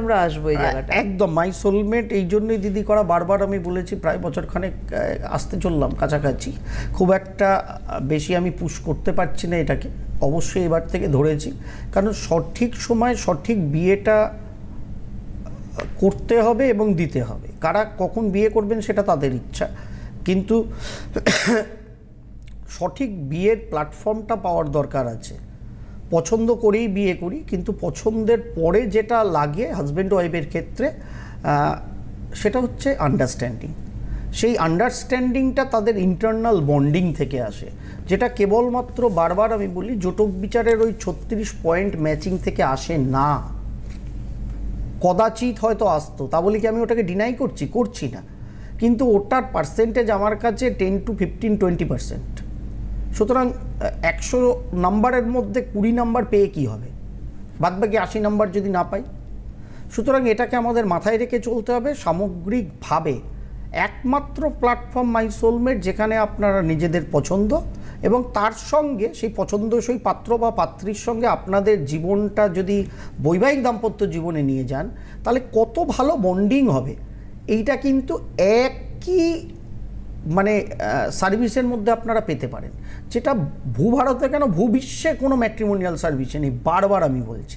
আমরা আসবো এই জায়গাটা একদম মাই সোলমেট এই জন্যই দিদি করা বারবার আমি বলেছি প্রায় বছরখানেক আসতে চললাম কাছাকাছি খুব একটা বেশি আমি পুশ করতে পারছি না এটাকে অবশ্যই এবার থেকে ধরেছি কারণ সঠিক সময় সঠিক বিয়েটা করতে হবে এবং দিতে হবে কারা কখন বিয়ে করবেন সেটা তাদের ইচ্ছা কিন্তু সঠিক বিয়ের প্ল্যাটফর্মটা পাওয়ার দরকার আছে পছন্দ করেই বিয়ে করি কিন্তু পছন্দের পরে যেটা লাগে হাজব্যান্ড ওয়াইফের ক্ষেত্রে সেটা হচ্ছে আন্ডারস্ট্যান্ডিং সেই আন্ডারস্ট্যান্ডিংটা তাদের ইন্টারনাল বন্ডিং থেকে আসে যেটা কেবলমাত্র বারবার আমি বলি জটক বিচারের ওই 36 পয়েন্ট ম্যাচিং থেকে আসে না কদাচিৎ হয়তো আসতো তা বলি কি আমি ওটাকে ডিনাই করছি না কিন্তু ওটার পার্সেন্টেজ আমার কাছে 10 to 15-20%। সুতরাং 100 নাম্বারের মধ্যে 20 নাম্বার পেয়ে কি হবে বাদবাকি 80 নাম্বার যদি না পাই সুতরাং এটাকে আমাদের মাথায় রেখে চলতে হবে সামগ্রিকভাবে একমাত্র প্ল্যাটফর্ম মাই সোলমেট যেখানে আপনারা নিজেদের পছন্দ এবং তার সঙ্গে সেই পছন্দসই পাত্র বা পাত্রীর সঙ্গে আপনাদের জীবনটা যদি বৈবাহিক দাম্পত্য জীবনে নিয়ে যান তাহলে কত ভালো বন্ডিং হবে এইটা কিন্তু একই মানে সার্ভিসের মধ্যে আপনারা পেতে পারেন যেটা ভূভারতে কেন ভূবিশ্বে কোনো ম্যাট্রিমোনিয়াল সার্ভিসে নেই বারবার আমি বলছি।